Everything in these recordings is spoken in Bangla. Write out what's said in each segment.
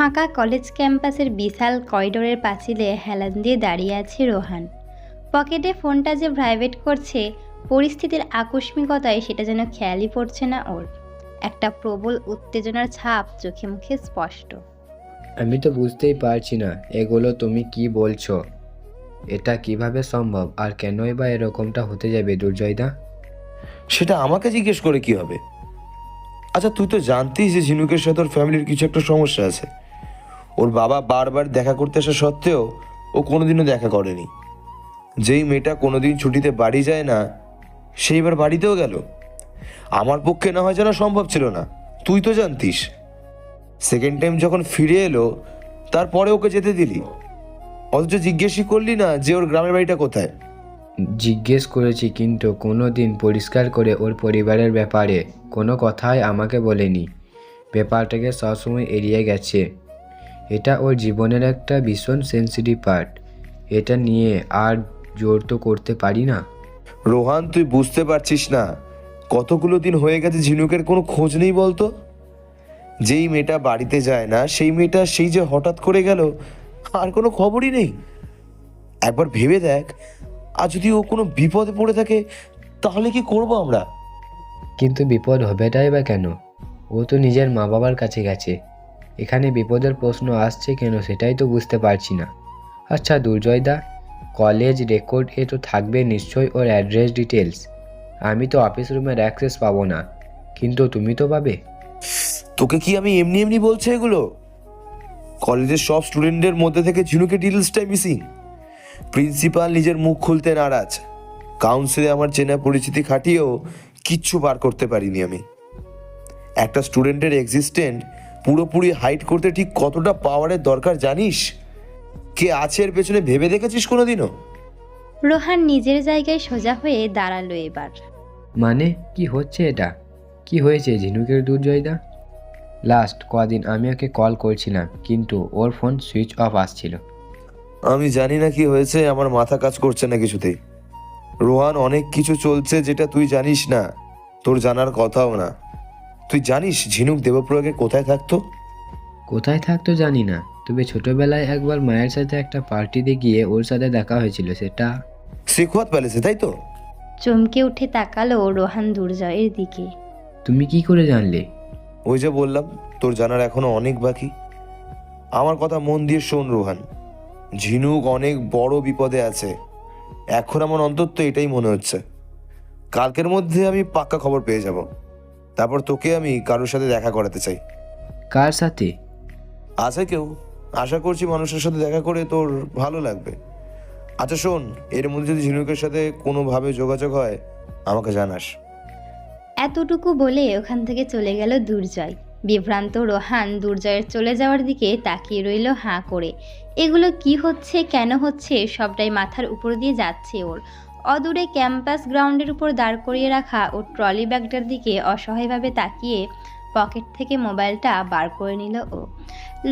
ফাঁকা কলেজ ক্যাম্পাসের বিশাল করিডোরের পাঁচিলে হেলান দিয়ে দাঁড়িয়ে আছে রোহান। পকেটে ফোনটা যে ভাইব্রেট করছে, পরিস্থিতির আকস্মিকতায় সেটা যেন খেয়ালই পড়ছে না ওর। একটা প্রবল উত্তেজনার ছাপ চোখে মুখে স্পষ্ট। আমি তো বুঝতেই পারছি না এগুলো তুমি কি বলছো। এটা কিভাবে সম্ভব, আর কেনই বা এরকমটা হতে যাবে দুর্জয়দা? সেটা আমাকে জিজ্ঞেস করে কি হবে? আচ্ছা, তুই তো জানতিস যে ঝিনুকের সাথে ওর ফ্যামিলির কিছু একটা সমস্যা আছে। ওর বাবা বারবার দেখা করতে আসা সত্ত্বেও ও কোনোদিনও দেখা করেনি। যেই মেয়েটা কোনোদিন ছুটিতে বাড়ি যায় না, সেইবার বাড়িতেও গেল। আমার পক্ষে না হয় জানা সম্ভব ছিল না, তুই তো জানতিস। সেকেন্ড টাইম যখন ফিরে এলো, তারপরে ওকে যেতে দিলি, অথচ জিজ্ঞেসই করলি না যে ওর গ্রামের বাড়িটা কোথায়। জিজ্ঞেস করেছি, কিন্তু কোনো দিন পরিষ্কার করে ওর পরিবারের ব্যাপারে কোনো কথাই আমাকে বলেনি। ব্যাপারটাকে সবসময় এড়িয়ে গেছে। এটা ওর জীবনের একটা ভীষণ সেন্সিটিভ পার্ট। এটা নিয়ে আর জোর তো করতে পারি না। রোহান, তুই বুঝতে পারছিস না কতগুলো দিন হয়ে গেছে ঝিনুকের কোনো খোঁজ নেই বলতো? যেই মেয়েটা বাড়িতে যায় না, সেই মেয়েটা সেই যে হঠাৎ করে গেল, আর কোনো খবরই নেই। একবার ভেবে দেখ, আর যদি ও কোনো বিপদে পড়ে থাকে, তাহলে কি করব আমরা? কিন্তু বিপদ হবেটাই বা কেন? ও তো নিজের মা বাবার কাছে গেছে। এখানে বিপদের প্রশ্ন আসছে কেন সেটাই তো বুঝতে পারছি না। আচ্ছা দুর্জয়দা, কলেজ রেকর্ড এ তো থাকবে নিশ্চয়ই ওর অ্যাড্রেস ডিটেলস। আমি তো অফিস রুমের অ্যাক্সেস পাবো না, কিন্তু তুমি তো পাবে। তোকে কি আমি এমনি এমনি বলছি এগুলো? কলেজের সব স্টুডেন্টদের মধ্যে থেকে ঝিনুকের ডিটেলসটাই মিসিং। প্রিন্সিপাল নিজের মুখ খুলতে নারাজ। কাউন্সিলে আমার চেনা পরিচিতি খাটিয়েও কিচ্ছু বার করতে পারিনি আমি। একটা স্টুডেন্টের এক্সিস্টেন্ট পুরোপুরি হাইড করতে ঠিক কতটা পাওয়ারের দরকার জানিস? কে আছে এর পেছনে ভেবে দেখেছিস কোনোদিনও? রোহান নিজের জায়গায় সোজা হয়ে দাঁড়ালো এবার। মানে কি হচ্ছে এটা? কি হয়েছে ঝিনুকের দুর্জয়দা? লাস্ট কদিন আমি ওকে কল করছিলাম, কিন্তু ওর ফোন সুইচ অফ আসছিল। আমি জানি না কি হয়েছে, আমার মাথা কাজ করছে না কিছুতেই। রোহান, অনেক কিছু চলছে যেটা তুই জানিস না, তোর জানার কথাও না। তুই জানিস ঝিনুক দেবপ্রয়াগে কোথায় থাকতো? কোথায় থাকতো জানি না, তবে ছোটবেলায় একবার মায়ের সাথে একটা পার্টিতে গিয়ে ওর সাথে দেখা হয়েছিল। সেটা শেখওয়াত প্যালেসে, তাই তো? চমকে উঠে তাকালো রোহান দুর্জয়ের দিকে। তুমি কি করে জানলে? ওই যে বললাম, তোর জানার এখনো অনেক বাকি। আমার কথা মন দিয়ে শোন রোহান, ঝিনুক অনেক বড় বিপদে আছে। এখন আমার অন্তত এটাই মনে হচ্ছে। কালকের মধ্যে আমি পাক্কা খবর পেয়ে যাব। তারপর তোকে আমি কারোর সাথে দেখা করাতে চাই। কার সাথে? আছে কেউ, আশা করছি মানুষের সাথে দেখা করে তোর ভালো লাগবে। আচ্ছা শোন, এর মধ্যে যদি ঝিনুকের সাথে কোনোভাবে যোগাযোগ হয়, আমাকে জানাস। এতটুকু বলে ওখান থেকে চলে গেল দুর্জয়। বিভ্রান্ত রোহান দুর্জয়ের চলে যাওয়ার দিকে তাকিয়ে রইল হাঁ করে। এগুলো কি হচ্ছে, কেন হচ্ছে, সবটাই মাথার উপর দিয়ে যাচ্ছে ওর। অদূরে ক্যাম্পাস গ্রাউন্ডের উপর দাঁড় করিয়ে রাখা ওর ট্রলি ব্যাগটার দিকে অসহায়ভাবে তাকিয়ে পকেট থেকে মোবাইলটা বার করে নিল ও।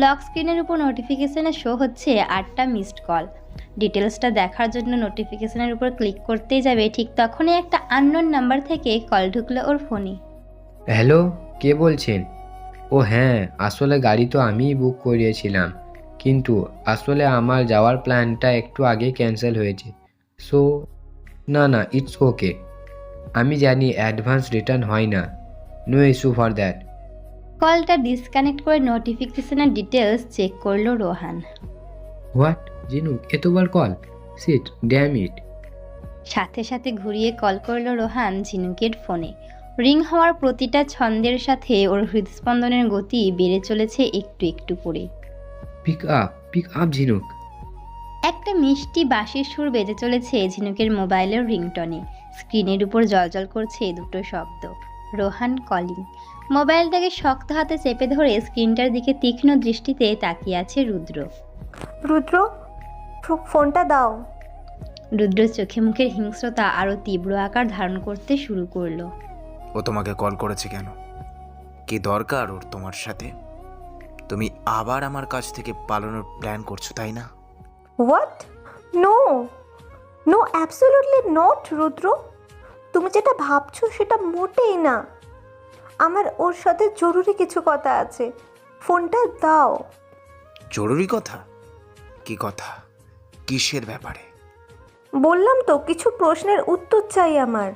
লক স্ক্রিনের উপর নোটিফিকেশনে শো হচ্ছে 8টা মিসড কল। ডিটেলসটা দেখার জন্য নোটিফিকেশনের উপর ক্লিক করতেই যাবে, ঠিক তখনই একটা আননোন নাম্বার থেকে কল ঢুকলো ওর ফোনে। হ্যালো, কে বলছেন? ও হ্যাঁ, আসলে গাড়ি তো আমিই বুক করিয়েছিলাম, কিন্তু আসলে আমার যাওয়ার প্ল্যানটা একটু আগে ক্যান্সেল হয়েছে। সো না না, ইটস ওকে। আমি জানি অ্যাডভান্স রিটার্ন হয় না। No issue for that. কলটা ডিসকানেক্ট করে নোটিফিকেশনের ডিটেলস চেক করলো রোহান। হোয়াট? জিনুক এতবার কল? Seat damn it. সাথে সাথে ঘুরিয়ে কল করলো রোহান ঝিনুকের ফোনে। রিং হওয়ার প্রতিটা ছন্দের সাথে ওর হৃদস্পন্দনের গতি বেড়ে চলেছে একটু একটু করে। পিক আপ ঝিনুক। একটা মিষ্টি বাঁশির সুর বেজে চলেছে ঝিনুকের মোবাইলের রিংটনে। স্ক্রিনের উপর জ্বলজ্বল করছে দুটো শব্দ, রোহান কলিং। মোবাইলটাকে শক্ত হাতে চেপে ধরে স্ক্রিনটার দিকে তীক্ষ্ণ দৃষ্টিতে তাকিয়ে আছে রুদ্র। রুদ্র, ফোনটা দাও। রুদ্র চোখে মুখের হিংস্রতা আরও তীব্র আকার ধারণ করতে শুরু করলো। ও তোমাকে কল করেছে কেন? কি দরকার ওর তোমার সাথে? তুমি আবার আমার কাছ থেকে পালানোর প্ল্যান করছো, তাই না? What? No no, absolutely not Rudra. তুমি যেটা ভাবছো সেটা মোটেই না। আমার ওর সাথে জরুরি কিছু কথা আছে। ফোনটা দাও। জরুরি কথা? কি কথা? কিসের ব্যাপারে? বললাম তো কিছু প্রশ্নের উত্তর চাই আমার।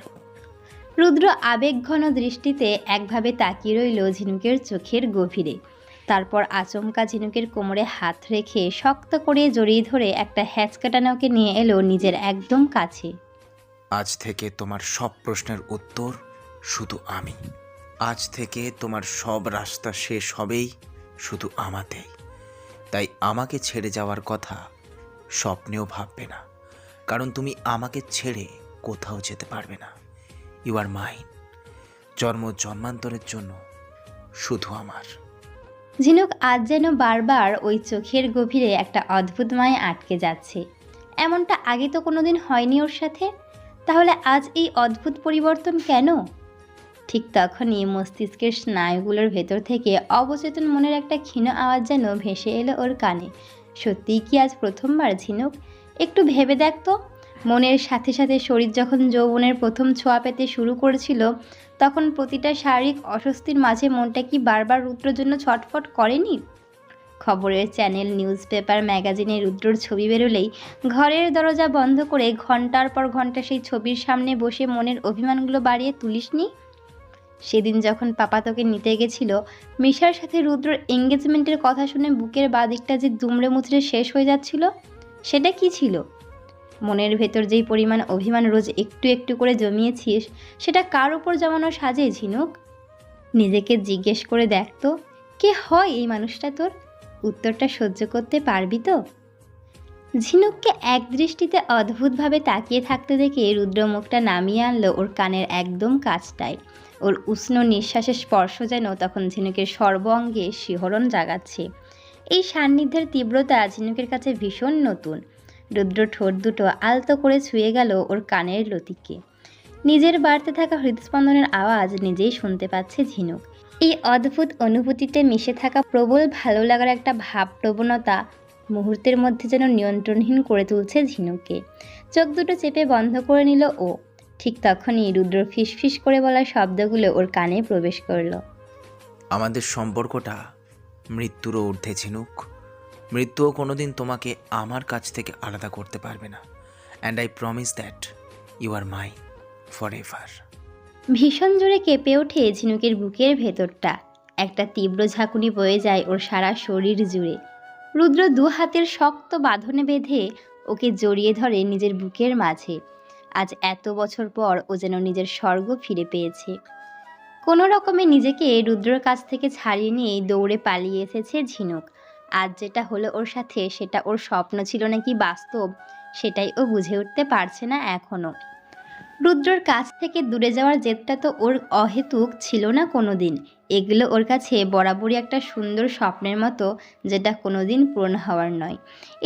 রুদ্র আবেগঘন দৃষ্টিতে একভাবে তাকিয়ে রইল ঝিনুকের চোখের গভীরে। তারপর আচমকা ঝিনুকের কোমরে হাত রেখে শক্ত করে জড়িয়ে ধরে একটা হ্যাচকাটানা ওকে নিয়ে এলো নিজের একদম কাছে। আজ থেকে তোমার সব প্রশ্নের উত্তর শুধু আমি। আজ থেকে তোমার সব রাস্তা শেষ হবেই শুধু আমাতেই। তাই আমাকে ছেড়ে যাওয়ার কথা স্বপ্নেও ভাববে না, কারণ তুমি আমাকে ছেড়ে কোথাও যেতে পারবে না। ইউ আর মাইন, জন্মান্তরের জন্য শুধু আমার। ঝিনুক আজ যেন বারবার ওই চোখের গভীরে একটা অদ্ভুত মায়ে আটকে যাচ্ছে। এমনটা আগে তো কোনোদিন হয়নি ওর সাথে। তাহলে আজ এই অদ্ভুত পরিবর্তন কেন? ঠিক তখনই মস্তিষ্কের স্নায়ুগুলোর ভেতর থেকে অবচেতন মনের একটা ক্ষীণ আওয়াজ যেন ভেসে এলো ওর কানে। সত্যিই কি আজ প্রথমবার ঝিনুক? একটু ভেবে দেখ তো, মনের সাথে সাথে শরীর যখন যৌবনের প্রথম ছোঁয়া পেতে শুরু করেছিল, তখন প্রতিটা শারীরিক অস্বস্তির মাঝে মনটা কি বারবার রুদ্রর জন্য ছটফট করেনি? খবরের চ্যানেল, নিউজ পেপার, ম্যাগাজিনে রুদ্রর ছবি বেরোলেই ঘরের দরজা বন্ধ করে ঘন্টার পর ঘন্টা সেই ছবির সামনে বসে মনের অভিমানগুলো বাড়িয়ে তুলিসনি? সেদিন যখন পাপা তোকে নিতে গেছিল, মিশার সাথে রুদ্রর এঙ্গেজমেন্টের কথা শুনে বুকের বাদিকটা যে দুমড়ে মুচড়ে শেষ হয়ে যাচ্ছিল, সেটা কি ছিল? মনের ভেতর যেই পরিমাণ অভিমান রোজ একটু একটু করে জমিয়েছিস, সেটা কার উপর জমানো সাজে ঝিনুক? নিজেকে জিজ্ঞেস করে দেখ তো, কে হয় এই মানুষটা তোর? উত্তরটা সহ্য করতে পারবি তো? ঝিনুককে এক দৃষ্টিতে অদ্ভুতভাবে তাকিয়ে থাকতে দেখে রুদ্র মুখটা নামিয়ে আনলো ওর কানের একদম কাছটায়। ওর উষ্ণ নিঃশ্বাসের স্পর্শ যেন তখন ঝিনুকের সর্ব অঙ্গে শিহরণ জাগাচ্ছে। এই সান্নিধ্যের তীব্রতা ঝিনুকের কাছে ভীষণ নতুন। রুদ্র ঠোঁট দুটো আলতো করে ছুঁয়ে গেল ওর কানের লতিকে। নিজের বাড়তে থাকা হৃদস্পন্দনের আওয়াজ নিজেই শুনতে পাচ্ছে ঝিনুক। এই অদ্ভুত অনুভূতিতে মিশে থাকা প্রবল ভালো লাগার একটা ভাব প্রবণতা মুহূর্তের মধ্যে যেন নিয়ন্ত্রণহীন করে তুলছে ঝিনুককে। চোখ দুটো চেপে বন্ধ করে নিল ও। ঠিক তখনই রুদ্র ফিসফিস করে বলা শব্দগুলো ওর কানে প্রবেশ করলো। আমাদের সম্পর্কটা মৃত্যুরও ঊর্ধ্বে ঝিনুক। মৃত্যুও কোনোদিন তোমাকে আমার কাছ থেকে আলাদা করতে পারবে না। And I promise that you are mine forever. ভীষণ জোরে কেঁপে ওঠে ঝিনুকের বুকের ভেতরটা। একটা তীব্র ঝাঁকুনি বয়ে যায় ওর সারা শরীর জুড়ে। রুদ্র দু হাতের শক্ত বাঁধনে বেঁধে ওকে জড়িয়ে ধরে নিজের বুকের মাঝে। আজ এত বছর পর ও যেন নিজের স্বর্গ ফিরে পেয়েছে। কোনো রকমে নিজেকে রুদ্রর কাছ থেকে ছাড়িয়ে নিয়ে দৌড়ে পালিয়ে এসেছে ঝিনুক। আজ যেটা হলো ওর সাথে, সেটা ওর স্বপ্ন ছিল নাকি বাস্তব, সেটাই ও বুঝে উঠতে পারছে না এখনও। রুদ্রর কাছ থেকে দূরে যাওয়ার জেদটা তো ওর অহেতুক ছিল না কোনো দিন। এগুলো ওর কাছে বরাবরই একটা সুন্দর স্বপ্নের মতো, যেটা কোনো দিন পূরণ হওয়ার নয়।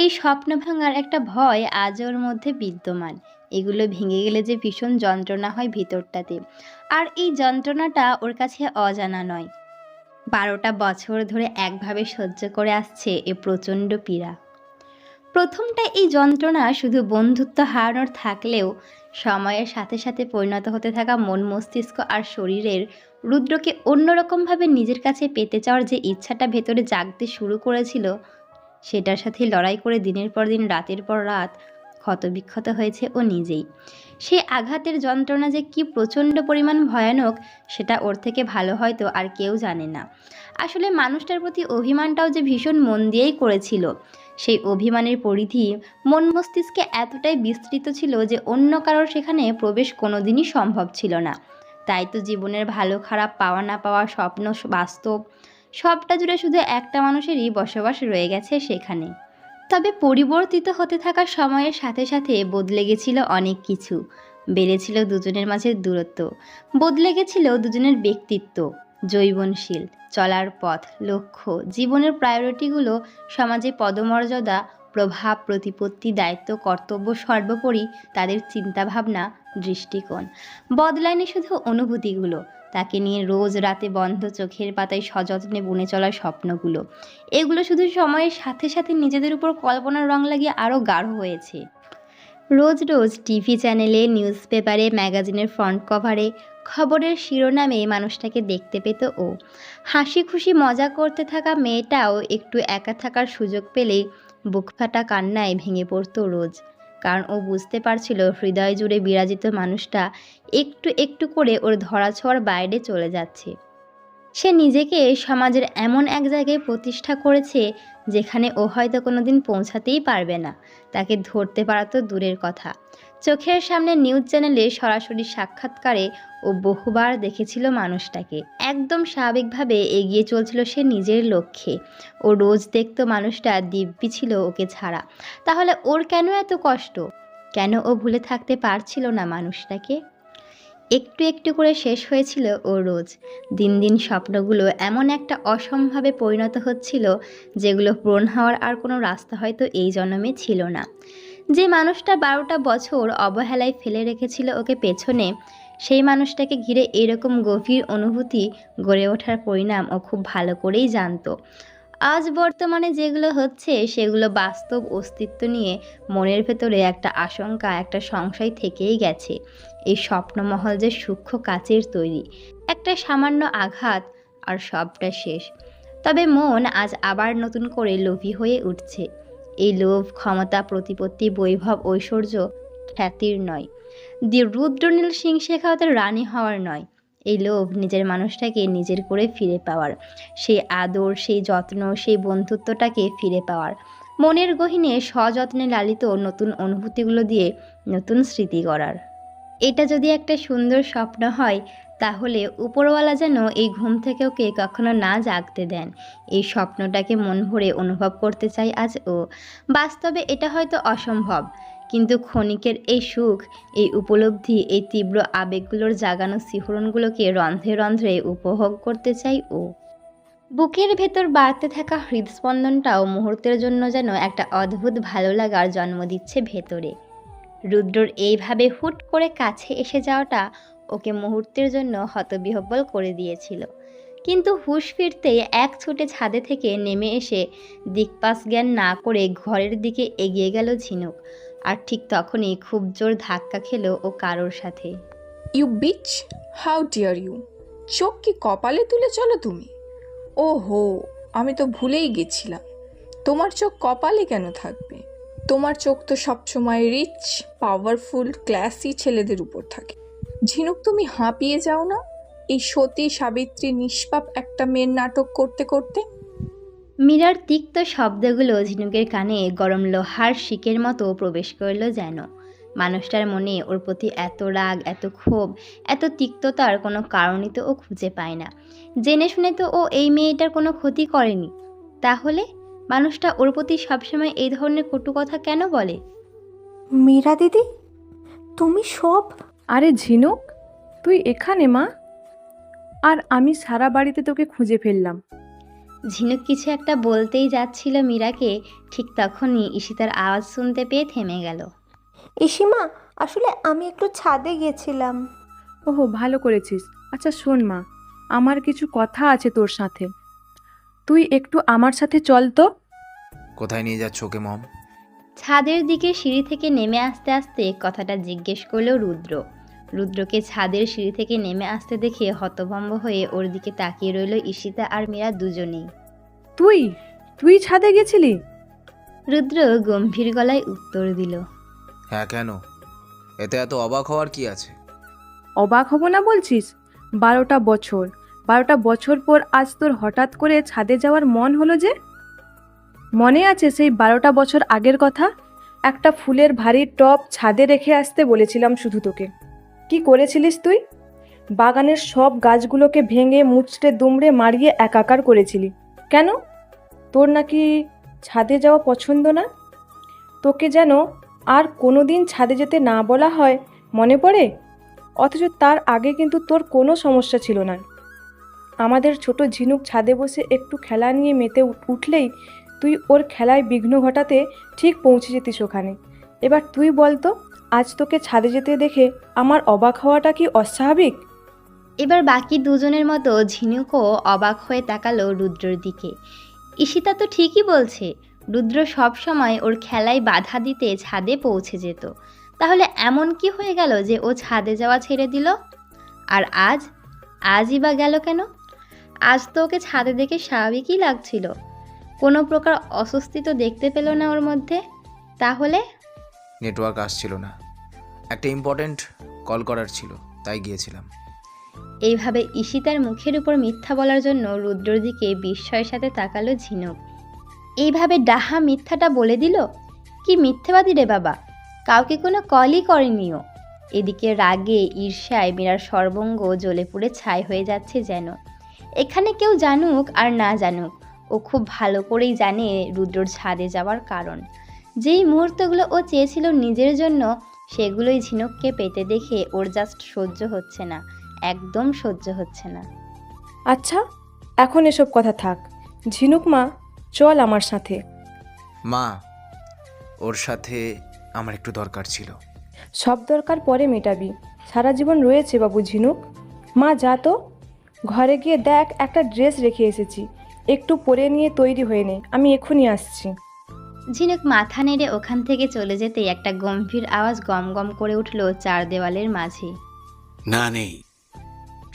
এই স্বপ্ন ভাঙার একটা ভয় আজ ওর মধ্যে বিদ্যমান। এগুলো ভেঙে গেলে যে ভীষণ যন্ত্রণা হয় ভিতরটাতে, আর এই যন্ত্রণাটা ওর কাছে অজানা নয়। 12টা বছর ধরে একভাবে সহ্য করে আসছে এ প্রচণ্ড পীড়া। প্রথমটা এই যন্ত্রণা শুধু বন্ধুত্ব হারানোর থাকলেও সময়ের সাথে সাথে পরিণত হতে থাকা মন, মস্তিষ্ক আর শরীরের রুদ্রকে অন্যরকমভাবে নিজের কাছে পেতে চাওয়ার যে ইচ্ছাটা ভেতরে জাগতে শুরু করেছিল, সেটার সাথে লড়াই করে দিনের পর দিন, রাতের পর রাত ক্ষতবিক্ষত হয়েছে ও নিজেই। সেই আঘাতের যন্ত্রণা যে কি প্রচণ্ড পরিমাণ ভয়ানক, সেটা ওর থেকে ভালো হয়তো আর কেউ জানে না। আসলে মানুষটার প্রতি অভিমানটাও যে ভীষণ মন দিয়েই করেছিল। সেই অভিমানের পরিধি মন মস্তিষ্কে এতটাই বিস্তৃত ছিল যে অন্য কারোর সেখানে প্রবেশ কোনোদিনই সম্ভব ছিল না। তাই তো জীবনের ভালো খারাপ, পাওয়া না পাওয়া, স্বপ্ন বাস্তব, সবটা জুড়ে শুধু একটা মানুষেরই বসবাস রয়ে গেছে সেখানে। তবে পরিবর্তিত হতে থাকা সময়ের সাথে সাথে বদলে গেছিল অনেক কিছু। বেড়েছিল দুজনের মাঝে দূরত্ব, বদলে গেছিল দুজনের ব্যক্তিত্ব, জৈবনশীল চলার পথ, লক্ষ্য, জীবনের প্রায়োরিটিগুলো, সমাজে পদমর্যাদা, প্রভাব, প্রতিপত্তি, দায়িত্ব, কর্তব্য, সর্বোপরি তাদের চিন্তাভাবনা, দৃষ্টিকোণ। বদলায়নি শুধু অনুভূতিগুলো, তাকে নিয়ে রোজ রাতে বন্ধ চোখের পাতায় সযত্নে বুনে চলা স্বপ্নগুলো, এগুলো শুধু সময়ের সাথে সাথে নিজেদের উপর কল্পনার রং লাগিয়ে আরও গাঢ় হয়েছে। রোজ রোজ টিভি চ্যানেলে, নিউজ পেপারে, ম্যাগাজিনের ফ্রন্ট কভারে খবরের শিরোনামে মানুষটাকে দেখতে পেত ও। হাসি খুশি মজা করতে থাকা মেয়েটাও একটু একা থাকার সুযোগ পেলেই বুকফাটা কান্নায় ভেঙে পড়তো রোজ। কারণ ও বুঝতে পারছিল হৃদয় জুড়ে বিরাজিত মানুষটা একটু একটু করে ওর ধরাছোঁয়ার বাইরে চলে যাচ্ছে। সে নিজেকে সমাজের এমন এক জায়গায় প্রতিষ্ঠা করেছে যেখানে ও হয়তো কোনোদিন পৌঁছাতেই পারবে না। তাকে ধরতে পারা তো দূরের কথা, চোখের সামনে নিউজ চ্যানেলে সরাসরি সাক্ষাৎকারে ও বহুবার দেখেছিল মানুষটাকে। একদম স্বাভাবিকভাবে এগিয়ে চলছিল সে নিজের লক্ষ্যে। ও রোজ দেখতো মানুষটা দিব্যি ছিল ওকে ছাড়া। তাহলে ওর কেন এত কষ্ট? কেন ও ভুলে থাকতে পারছিল না মানুষটাকে? একটু একটু করে শেষ হয়েছিল ও রোজ। দিন দিন স্বপ্নগুলো এমন একটা অসম্ভবে পরিণত হচ্ছিল যেগুলো পূরণ হওয়ার আর কোনো রাস্তা হয়তো এই জন্মে ছিল না। যে মানুষটা 12টা বছর অবহেলায় ফেলে রেখেছিল ওকে পেছনে, সেই মানুষটাকে ঘিরে এরকম গভীর অনুভূতি গড়ে ওঠার পরিণাম ও খুব ভালো করেই জানতো। আজ বর্তমানে যেগুলো হচ্ছে সেগুলো বাস্তব অস্তিত্ব নিয়ে মনের ভেতরে একটা আশঙ্কা, একটা সংশয় থেকেই গেছে। এই স্বপ্নমহল যে সূক্ষ্ম কাচের তৈরি, একটা সামান্য আঘাত আর সবটা শেষ। তবে মন আজ আবার নতুন করে লোভী হয়ে উঠছে। এই লোভ ক্ষমতা, প্রতিপত্তি, বৈভব, ঐশ্বর্য, খ্যাতির নয়। রুদ্রনীল সিং শেখাওয়াতের রানী হওয়ার নয়। এই লোভ নিজের মানুষটাকে নিজের করে ফিরে পাওয়ার, সেই আদর, সেই যত্ন, সেই বন্ধুত্বটাকে ফিরে পাওয়ার, মনের গহীনে সযত্নে লালিত নতুন অনুভূতিগুলো দিয়ে নতুন স্মৃতি গড়ার। এটা যদি একটা সুন্দর স্বপ্ন হয় তাহলে উপরওয়ালা যেন এই ঘুম থেকে ওকে কখনো না জাগতে দেন। এই স্বপ্নটাকে মন ভরে অনুভব করতে চাই আজ ও। বাস্তবে এটা হয়তো অসম্ভব, কিন্তু ক্ষণিকের এই সুখ, এই উপলব্ধি, এই তীব্র আবেগগুলোর জাগানো শিহরণগুলোকে রন্ধ্রে রন্ধ্রে উপভোগ করতে চাই ও। বুকের ভেতর বাড়তে থাকা হৃদস্পন্দনটাও মুহূর্তের জন্য যেন একটা অদ্ভুত ভালো লাগার জন্ম দিচ্ছে ভেতরে। রুদ্রর এইভাবে হুট করে কাছে এসে যাওয়াটা ওকে মুহূর্তের জন্য হতবিহ্বল করে দিয়েছিল। কিন্তু হুঁশ ফিরতেই এক ছুটে ছাদে থেকে নেমে এসে দিকপাশ জ্ঞান না করে ঘরের দিকে এগিয়ে গেল ঝিনুক। আর ঠিক তখনই খুব জোর ধাক্কা খেলো ও কারোর সাথে। You bitch, how dare you! চোখ কি কপালে তুলে চলো তুমি? ও হো, আমি তো ভুলেই গেছিলাম। তোমার চোখ কপালে কেন থাকবে? তোমার চোখ তো সবসময় রিচ, পাওয়ারফুল, ক্লাসি ছেলেদের উপর থাকে। ঝিনুক, তুমি হাঁপিয়ে যাও না এই সতী সাবিত্রী নিষ্পাপ একটা মেয়ের নাটক করতে করতে? মীরার তিক্ত শব্দগুলো ঝিনুকের কানে গরম লোহার শিকের মতো প্রবেশ করল যেন। মানুষটার মনে ওর প্রতি এত রাগ, এত ক্ষোভ, এত তিক্ততার কোনো কারণই তো ও খুঁজে পায় না। জেনে শুনে তো ও এই মেয়েটার কোনো ক্ষতি করেনি। তাহলে মানুষটা ওর প্রতি সবসময় এই ধরনের কটু কথা কেন বলে? মীরা দিদি, তুমি সব... আরে ঝিনুক, তুই এখানে মা? আর আমি সারা বাড়িতে তোকে খুঁজে ফেললাম। ঝিনুক কিছু একটা বলতেই যাচ্ছিল মীরাকে, ঠিক তখনই ঈশিতার আওয়াজ শুনতে পেয়ে থেমে গেল। ইসিমা, আসলে আমি একটু ছাদে গেছিলাম। ওহো, ভালো করেছিস। আচ্ছা শোন মা, আমার কিছু কথা আছে তোর সাথে। তুই একটু আমার সাথে চল তো। কোথায় নিয়ে যাচ্ছ ওকে মম? ছাদের দিকে সিঁড়ি থেকে নেমে আসতে আসতে কথাটা জিজ্ঞেস করলো রুদ্র। রুদ্রকে ছাদের সিঁড়ি থেকে নেমে আসতে দেখে হতভম্ব হয়ে ওর দিকে তাকিয়ে রইল ঈশিতা আর মীরা দুজনেই। তুই তুই ছাদে গেছিলি? রুদ্র গম্ভীর গলায় উত্তর দিল। হ্যাঁ, কেন? এতে এত অবাক হওয়ার কি আছে? অবাক হব না বলছিস? 12টা বছর পর আজ তোর হঠাৎ করে ছাদে যাওয়ার মন হলো যে? মনে আছে সেই 12টা বছর আগের কথা? একটা ফুলের ভারী টব ছাদে রেখে আসতে বলেছিলাম শুধু তোকে। কি করেছিলিস তুই? বাগানের সব গাছগুলোকে ভেঙে মুচড়ে দুমড়ে মারিয়ে একাকার করেছিলি। কেন? তোর নাকি ছাদে যাওয়া পছন্দ না? তোকে যেন আর কোনো দিন ছাদে যেতে না বলা হয় মনে পড়ে? অথচ তার আগে কিন্তু তোর কোনো সমস্যা ছিল না। আমাদের ছোট ঝিনুক ছাদে বসে একটু খেলা নিয়ে মেতে উঠলেই তুই ওর খেলায় বিঘ্ন ঘটাতে ঠিক পৌঁছে যেতিস ওখানে। এবার তুই বলতো, আজ তোকে ছাদে যেতে দেখে আমার অবাক হওয়াটা কি অস্বাভাবিক? এবার বাকি দুজনের মতো ঝিনুকও অবাক হয়ে তাকালো রুদ্রর দিকে। ঈশিতা তো ঠিকই বলছে, রুদ্র সব সময় ওর খেলায় বাধা দিতে ছাদে পৌঁছে যেত। তাহলে এমন কি হয়ে গেল যে ও ছাদে যাওয়া ছেড়ে দিল? আর আজই বা গেল কেন? আজ তো ওকে ছাদে দেখে স্বাভাবিকই লাগছিল, কোনো প্রকার অস্বস্তি তো দেখতে পেল না ওর মধ্যে। তাহলে নেটওয়ার্ক আসছিল না, একটা ইম্পর্ট্যান্ট কল করার ছিল, তাই গিয়েছিলাম। এইভাবে ঈশিতার মুখের উপর মিথ্যা বলার জন্য রুদ্রর দিকে বিস্ময়ের সাথে তাকালো ঝিনুক। এইভাবে ডাহা মিথ্যাটা বলে দিল? কি মিথ্যেবাদী রে বাবা, কাউকে কোনো কলই করেনিও। এদিকে রাগে ঈর্ষায় মীরার সর্বঙ্গ জ্বলে পুড়ে ছাই হয়ে যাচ্ছে যেন। এখানে কেউ জানুক আর না জানুক, ও খুব ভালো করেই জানে রুদ্রর ছাদে যাওয়ার কারণ। যেই মুহূর্তগুলো ও চেয়েছিল নিজের জন্য, সেগুলোই ঝিনুককে পেতে দেখে ওর জাস্ট সহ্য হচ্ছে না, একদম সহ্য হচ্ছে না। আচ্ছা, এখন এসব কথা থাক। ঝিনুক মা, চল আমার সাথে। মা, ওর সাথে আমার একটু দরকার ছিল। সব দরকার পরে মেটাবি, সারা জীবন রয়েছে বাবু ঝিনুক। মা যা তো, ঘরে গিয়ে দেখ একটা ড্রেস রেখে এসেছি, একটু পরে নিয়ে তৈরি হয়ে নে, আমি এক্ষুনি আসছি। ঝিনুক মাথা নেড়ে ওখান থেকে চলে যেতেই একটা গম্ভীর আওয়াজ গম গম করে উঠল চার দেওয়ালের মাঝে। না, নেই।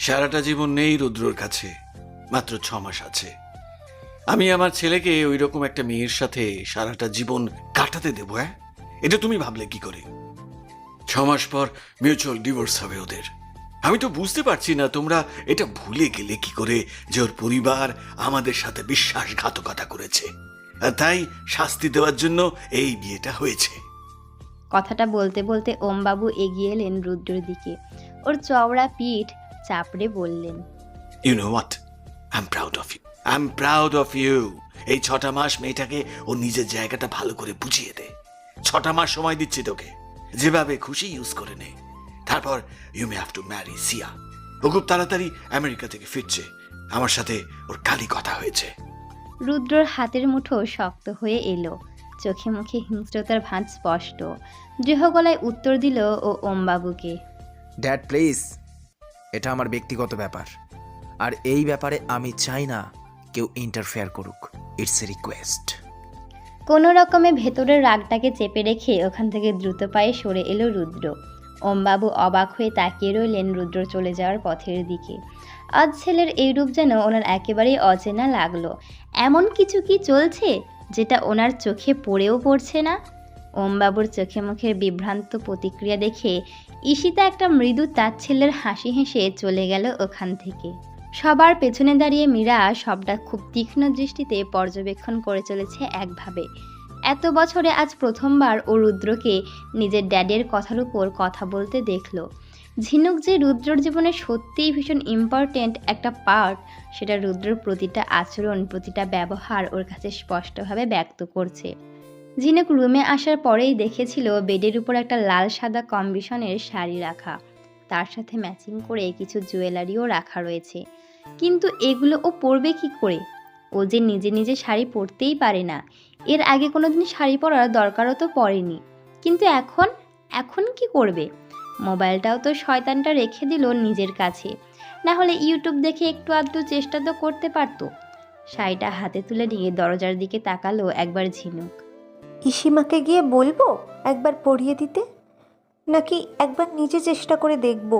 সারাটা জীবন নেই রুদ্রর কাছে, মাত্র 6 মাস আছে। আমি আমার ছেলেকে ওই রকম একটা মেয়ের সাথে সারাটা জীবন কাটাতে দেবো? হ্যাঁ, এটা তুমি ভাবলে কি করে? 6 মাস পর মিউচুয়াল ডিভোর্স হবে ওদের। আমি তো বুঝতে পারছি না তোমরা এটা ভুলে গেলে কি করে যে ওর পরিবার আমাদের সাথে বিশ্বাসঘাতকতা করেছে, আর তাই শাস্তি দেওয়ার জন্য এই বিয়েটা হয়েছে। কথাটা বলতে বলতে ওমবাবু এগিয়ে এলেন রুদ্রর দিকে। ওর চওড়া পিঠ চাপড়ে বললেন, you know what, I am proud of you, I am proud of you. এই 6টা মাস মেয়েটাকে ও নিজের জায়গাটা ভালো করে বুঝিয়ে দে। 6টা মাস সময় দিচ্ছি তোকে, যেভাবে খুশি ইউজ করে নে। তারপর you may have to marry Siya. ও খুব তাড়াতাড়ি আমেরিকা থেকে ফিরছে, আমার সাথে ওর কালই কথা হয়েছে। রুদ্রর হাতের মুঠো শক্ত হয়ে এলো, চোখে মুখে হিংস্রতার ভাঁজ স্পষ্ট। দৃঢ় গলায় উত্তর দিল ও ওমবাবুকে, ড্যাড প্লিজ, এটা আমার ব্যক্তিগত ব্যাপার, আর এই ব্যাপারে আমি চাই না কেউ ইন্টারফেয়ার করুক। It's a request. কোনো রকমে ভেতরের রাগটাকে চেপে রেখে ওখান থেকে দ্রুত পায়ে সরে এলো রুদ্র। ওমবাবু অবাক হয়ে তাকিয়ে রইলেন রুদ্র চলে যাওয়ার পথের দিকে। আজ ছেলের এই রূপ যেন ওনার একেবারেই অচেনা লাগলো। এমন কিছু কি চলছে যেটা ওনার চোখে পড়েও পড়ছে না? ওমবাবুর চোখে মুখের বিভ্রান্ত প্রতিক্রিয়া দেখে ঈশিতা একটা মৃদু তাচ্ছিল্যের হাসি হেসে চলে গেল ওখান থেকে। সবার পেছনে দাঁড়িয়ে মীরা সবটা খুব তীক্ষ্ণ দৃষ্টিতে পর্যবেক্ষণ করে চলেছে একভাবে। এত বছরে আজ প্রথমবার ও রুদ্রকে নিজের ড্যাডের কথার উপর কথা বলতে দেখল। ঝিনুক যে রুদ্রর জীবনে সত্যিই ভীষণ ইম্পর্ট্যান্ট একটা পার্ট, সেটা রুদ্রর প্রতিটা আচরণ, প্রতিটা ব্যবহার ওর কাছে স্পষ্টভাবে ব্যক্ত করছে। ঝিনুক রুমে আসার পরেই দেখেছিল বেডের উপর একটা লাল সাদা কম্বিশনের শাড়ি রাখা, তার সাথে ম্যাচিং করে কিছু জুয়েলারিও রাখা রয়েছে। কিন্তু এগুলো ও পরবে কি করে? ও যে নিজে নিজে শাড়ি পরতেই পারে না, এর আগে কোনোদিন শাড়ি পরার দরকারও তো পড়েনি। কিন্তু এখন কি করবে? মোবাইলটাও তো শয়তানটা রেখে দিল নিজের কাছে, না হলে ইউটিউব দেখে একটু আধটু চেষ্টা তো করতে পারতো। শাড়িটা হাতে তুলে নিয়ে দরজার দিকে তাকালো একবার ঝিনুক। ইসিমাকে গিয়ে বলবো একবার পরিয়ে দিতে, নাকি একবার নিজে চেষ্টা করে দেখব?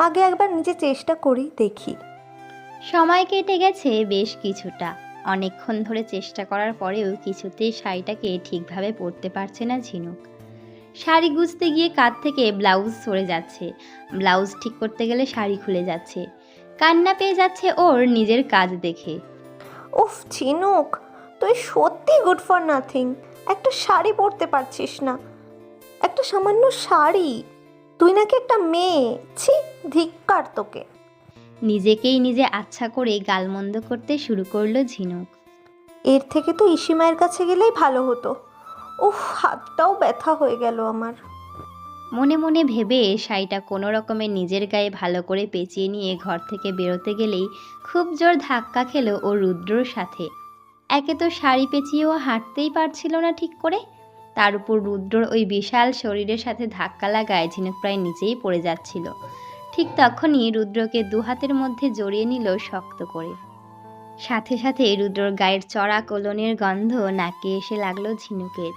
আগে একবার নিজে চেষ্টা করি দেখি। সময় কেটে গেছে বেশ কিছুটা। অনেকক্ষণ ধরে চেষ্টা করার পরেও কিছুতেই শাড়িটাকে ঠিকভাবে পরতে পারছে না ঝিনুক। শাড়ি গুছতে গিয়ে কাঁধ থেকে ব্লাউজ সরে যাচ্ছে, ব্লাউজ ঠিক করতে গেলে শাড়ি খুলে যাচ্ছে। কান্না পেয়ে যাচ্ছে ওর নিজের কাজ দেখে। উফ ঝিনুক, তুই সত্যি গুড ফর নাথিং। একটা শাড়ি পরতে পারছিস না, একটা সামান্য শাড়ি। তুই নাকি একটা মেয়ে, ছি, ধিক্কার তোকে। নিজেকেই নিজে আচ্ছা করে গালমন্দ করতে শুরু করলো ঝিনুক। এর থেকে তো ইসিমায়ের কাছে গেলেই ভালো হতো। উফ, হাতটাও ব্যথা হয়ে গেল আমার। মনে মনে ভেবে শাড়িটা কোনো রকমে নিজের গায়ে ভালো করে পেঁচিয়ে নিয়ে ঘর থেকে বেরোতে গেলেই খুব জোর ধাক্কা খেলো ও রুদ্রর সাথে। একে তো শাড়ি পেঁচিয়েও হাঁটতেই পারছিল না ঠিক করে, তার উপর রুদ্রর ওই বিশাল শরীরের সাথে ধাক্কা লাগায় ঝিনুক প্রায় নিচেই পড়ে যাচ্ছিল। ঠিক তখনই রুদ্রকে দু হাতের মধ্যে জড়িয়ে নিল শক্ত করে। সাথে সাথে রুদ্রর গায়ের চড়া কোলনের গন্ধ নাকে এসে লাগলো ঝিনুকের।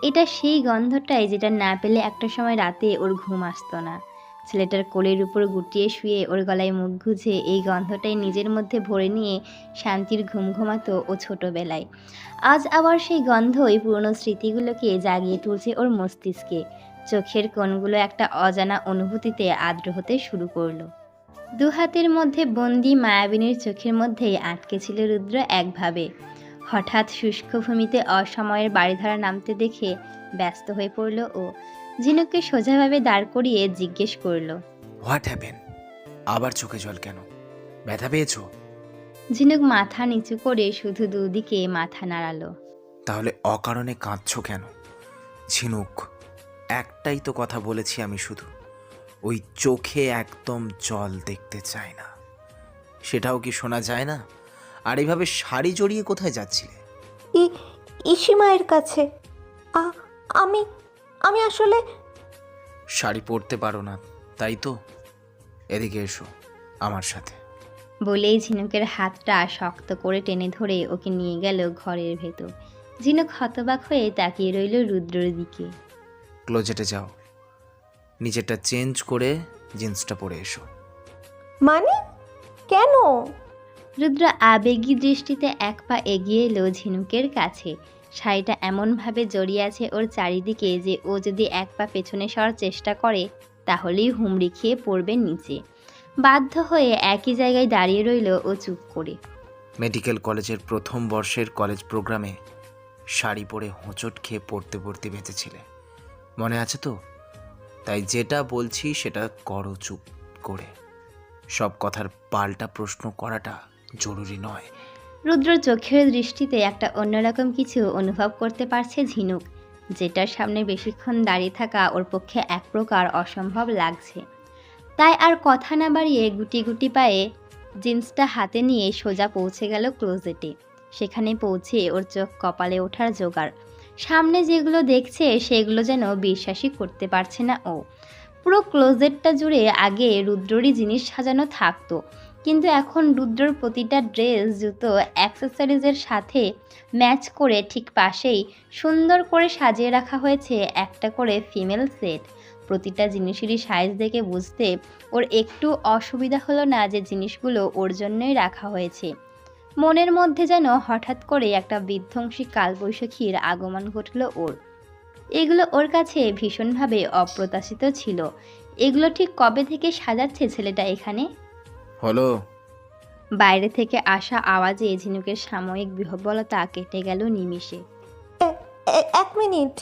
এটা সেই গন্ধটাই যেটা না পেলে একটা সময় রাতে ওর ঘুম আসতো না। ছেলেটার কোলের উপর গুটিয়ে শুয়ে ওর গলায় মুখ গুজে এই গন্ধটাই নিজের মধ্যে ভরে নিয়ে শান্তির ঘুম ঘুমাতো ও ছোটবেলায়। আজ আবার সেই গন্ধই পুরনো স্মৃতিগুলোকে জাগিয়ে তুলছে ওর মস্তিষ্কে। চোখের কোণগুলো একটা অজানা অনুভূতিতে আর্দ্র হতে শুরু করলো। দু হাতের মধ্যে বন্দি মায়াবিনীর চোখের মধ্যেই আটকে ছিল রুদ্র একভাবে। হঠাৎ শুষ্ক ভূমিতে অসময়ের বাড়িধারা নামতে দেখে ব্যস্ত হয়ে পড়ল ও। ঝিনুককে সোজাভাবে দাঁড় করিয়ে জিজ্ঞেস করলো, হোয়াট হ্যাপেন? আবার চোখে জল কেন? ব্যথা পেয়েছো? ঝিনুক মাথা নিচু করে শুধু দুদিকে মাথা নাড়ালো। তাহলে অকারণে কাঁদছো কেন? ঝিনুক, একটাই তো কথা বলেছি আমি, শুধু ওই চোখে একদম জল দেখতে চাই না। সেটাও কি শোনা যায় না? আর এইভাবে শাড়ি জড়িয়ে কোথায় যাচ্ছিলে? ইসিমায়ের কাছে। আমি আমি আসলে শাড়ি পরতে পারো না তাই তো? এদিকে এসো আমার সাথে। বলেই ঝিনুকের হাতটা শক্ত করে টেনে ধরে ওকে নিয়ে গেল ঘরের ভেতর। ঝিনুক হতবাক হয়ে তাকিয়ে রইল রুদ্রর দিকে। ক্লোজেটে যাও, নিজেরটা চেঞ্জ করে জিন্সটা পরে এসো। মানে কেন? রুদ্র আবেগী দৃষ্টিতে এক পা এগিয়ে এলো ঝিনুকের কাছে। শাড়িটা এমনভাবে জড়িয়ে আছে ওর চারিদিকে যে ও যদি এক পা পেছনে সরার চেষ্টা করে তাহলেই হুমড়ি খেয়ে পড়বে নিচে। বাধ্য হয়ে একই জায়গায় দাঁড়িয়ে রইল ও চুপ করে। মেডিকেল কলেজের প্রথম বর্ষের কলেজ প্রোগ্রামে শাড়ি পরে হোঁচট খেয়ে পড়তে পড়তে বেঁচেছিলে, মনে আছে তো? তাই যেটা বলছি সেটা করো চুপ করে। সব কথার পাল্টা প্রশ্ন করাটা জরুরি নয়। রুদ্র চোখের দৃষ্টিতে একটা অন্যরকম কিছু অনুভব করতে পারছে ঝিনুক, যেটার সামনে বেশিক্ষণ দাঁড়িয়ে থাকা ওর পক্ষে এক প্রকার অসম্ভব লাগছে। তাই আর কথা না বাড়িয়ে গুটি গুটি পায়ে জিন্সটা হাতে নিয়ে সোজা পৌঁছে গেল ক্লোজেটে। সেখানে পৌঁছে ওর চোখ কপালে ওঠার জোগাড়। সামনে যেগুলো দেখছে সেগুলো যেন বিশ্বাসই করতে পারছে না ও। পুরো ক্লোজেটটা জুড়ে আগে রুদ্ররই জিনিস সাজানো থাকতো, কিন্তু এখন রুদ্রর প্রতিটা ড্রেস, জুতো, অ্যাক্সেসরিজের সাথে ম্যাচ করে ঠিক পাশেই সুন্দর করে সাজিয়ে রাখা হয়েছে একটা করে ফিমেল সেট। প্রতিটা জিনিসেরই সাইজ দেখে বুঝতে ওর একটু অসুবিধা হলো না যে জিনিসগুলো ওর জন্যই রাখা হয়েছে। মনের মধ্যে যেন হঠাৎ করে একটা বিধ্বংসী কালবৈশাখীর আগমন ঘটল ওর। এগুলো ওর কাছে ভীষণভাবে অপ্রত্যাশিত ছিল। এগুলো ঠিক কবে থেকে সাজাচ্ছে ছেলেটা এখানে? হলো? বাইরে থেকে আসা আওয়াজে ঝিনুকের সাময়িক বিহ্বলতা কেটে গেল নিমিষে। এক মিনিট।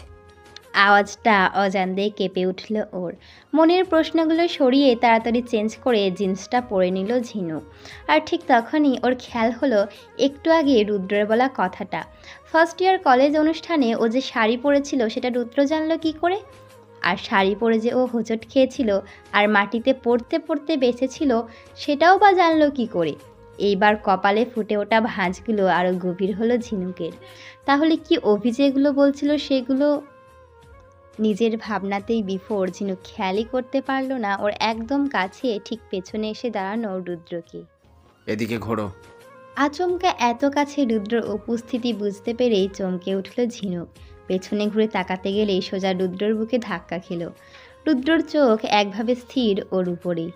আওয়াজটা অজান্তে কেঁপে উঠল ওর। মনের প্রশ্নগুলো সরিয়ে তাড়াতাড়ি চেঞ্জ করে জিন্সটা পরে নিল ঝিনুক। আর ঠিক তখনই ওর খেয়াল হলো একটু আগে রুদ্রের বলা কথাটা। ফার্স্ট ইয়ার কলেজ অনুষ্ঠানে ও যে শাড়ি পরেছিল সেটা রুদ্র জানলো কী করে? আর শাড়ি পরে যে ও হোঁচট খেয়েছিল আর মাটিতে পড়তে পড়তে বেঁচেছিল সেটাও বা জানলো কী করে? এইবার কপালে ফুটে ওঠা ভাঁজগুলো আরও গভীর হলো ঝিনুকের। তাহলে কি অভি যেগুলো বলছিল সেগুলো? নিজের ভাবনাতেই বিফোর ঝিনুক খেয়ালই করতে পারল না ওর একদম কাছে ঠিক পেছনে এসে দাঁড়ানো রুদ্রকে। এদিকে ঘোরো। আচমকা এত কাছে রুদ্রর উপস্থিতি বুঝতে পেরেই চমকে উঠল ঝিনুক। পেছনে ঘুরে তাকাতে গেলেই সোজা রুদ্রর বুকে ধাক্কা খেল। রুদ্রর চোখ একভাবে স্থির ওর উপরেই।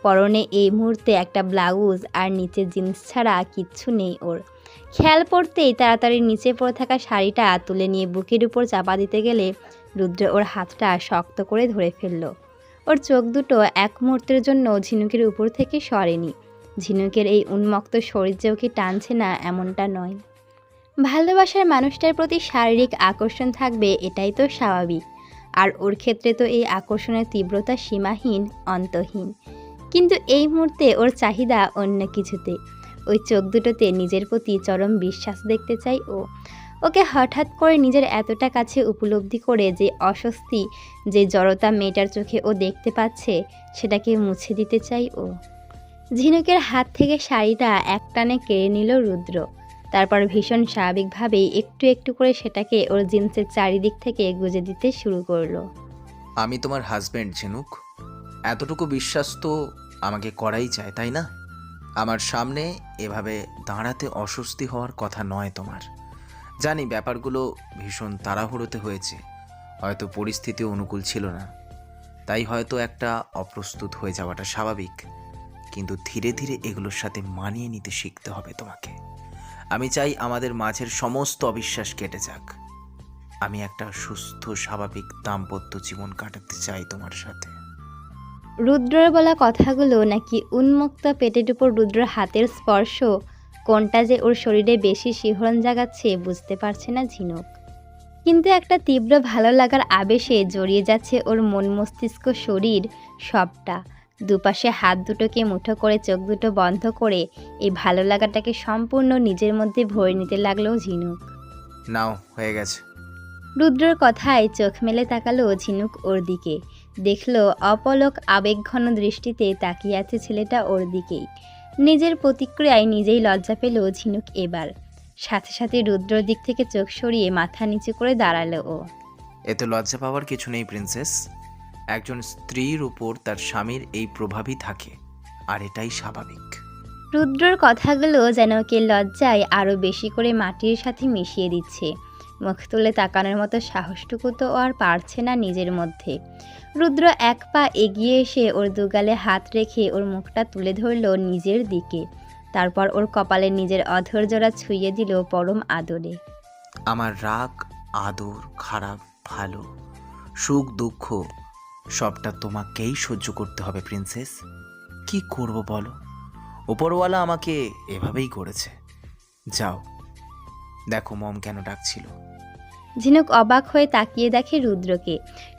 পরনে এই মুহূর্তে একটা ব্লাউজ আর নিচে জিন্স ছাড়া কিচ্ছু নেই ওর। খেয়াল পড়তেই তাড়াতাড়ি নিচে পড়ে থাকা শাড়িটা তুলে নিয়ে বুকের উপর চাপা দিতে গেলে রুদ্র ওর হাতটা শক্ত করে ধরে ফেলল। ওর চোখ দুটো এক মুহূর্তের জন্য ঝিনুকের উপর থেকে সরেনি। ঝিনুকের এই উন্মুক্ত শরীর যে ওকে টানছে না এমনটা নয়। ভালোবাসার মানুষটার প্রতি শারীরিক আকর্ষণ থাকবে এটাই তো স্বাভাবিক। আর ওর ক্ষেত্রে তো এই আকর্ষণের তীব্রতা সীমাহীন, অন্তহীন। কিন্তু এই মুহূর্তে ওর চাহিদা অন্য কিছুতে। ওই চোখ দুটোতে নিজের প্রতি চরম বিশ্বাস দেখতে চাই ও। ওকে হঠাৎ করে নিজের এতটা কাছে উপলব্ধি করে যে অস্বস্তি, যে জড়তা মেয়েটার চোখে ও দেখতে পাচ্ছে সেটাকে মুছে দিতে চাই ও। ঝিনুকের হাত থেকে শাড়িটা একটানে কেড়ে নিল রুদ্র। তারপর ভীষণ স্বাভাবিকভাবেই একটু একটু করে সেটাকে ওর জিন্সের চারিদিক থেকে গুজে দিতে শুরু করলো। আমি তোমার হাজব্যান্ড ঝিনুক, এতটুকু বিশ্বাস তো আমাকে করাই চায় তাই না? আমার সামনে এভাবে দাঁড়াতে অস্বস্তি হওয়ার কথা নয় তোমার। জানি ব্যাপারগুলো ভীষণ তাড়াহুড়োতে হয়েছে, হয়তো পরিস্থিতি অনুকূল ছিল না, তাই হয়তো একটা অপ্রস্তুত হয়ে যাওয়াটা স্বাভাবিক, কিন্তু ধীরে ধীরে এগুলোর সাথে মানিয়ে নিতে শিখতে হবে তোমাকে। আমি চাই আমাদের মাঝের সমস্ত অবিশ্বাস কেটে যাক। আমি একটা সুস্থ স্বাভাবিক দাম্পত্য জীবন কাটাতে চাই তোমার সাথে। রুদ্রর বলা কথাগুলো নাকি উন্মুক্ত পেটের উপর রুদ্রর হাতের স্পর্শ, কোনটা যে ওর শরীরে বেশি শিহরণ জাগাচ্ছে বুঝতে পারছে না ঝিনুক। কিন্তু একটা তীব্র ভালো লাগার আবেশে জড়িয়ে যাচ্ছে ওর মন, মস্তিষ্ক, শরীর সবটা। দুপাশে হাত দুটোকে মুঠো করে চোখ দুটো বন্ধ করে এই ভালো লাগাটাকে সম্পূর্ণ নিজের মধ্যে ভরে নিতে লাগলো ঝিনুক। নাও, হয়ে গেছে। রুদ্রর কথায় চোখ মেলে তাকালো ঝিনুক ওর দিকে। দেখলো অপলক আবেগঘন দৃষ্টিতে তাকিয়ে আছে ছেলেটা ওর দিকেই। নিজের প্রতিক্রিয়ায় নিজেই লজ্জা পেল ঝিনুক এবার। সাথে সাথে রুদ্রর দিক থেকে চোখ সরিয়ে মাথা নিচু করে দাঁড়ালো ও। এতে লজ্জা পাওয়ার কিছু নেই প্রিন্সেস। একজন স্ত্রীর উপর তার স্বামীর এই প্রভাবই থাকে, আর এটাই স্বাভাবিক। রুদ্রর কথাগুলো যেন ওকে লজ্জায় আরও বেশি করে মাটির সাথে মিশিয়ে দিচ্ছে। মুখ তুলে তাকানোর মতো সাহসটুকু তো ও আর পারছে না নিজের মধ্যে। রুদ্র এক পা এগিয়ে এসে ওর দুগালে হাত রেখে ওর মুখটা তুলে ধরল নিজের দিকে। তারপর ওর কপালে নিজের অধৈর্যরা ছুঁয়ে দিল পরম আদরে। আমার রাগ, আদর, খারাপ, ভালো, সুখ, দুঃখ সবটা তোমাকেই সহ্য করতে হবে প্রিন্সেস। কি করব বলো, উপরওয়ালা আমাকে এভাবেই করেছে। যাও, দেখো মম কেন ডাকছিল। ঝিনুক অবাক হয়ে তাকিয়ে দেখে রুদ্রকে।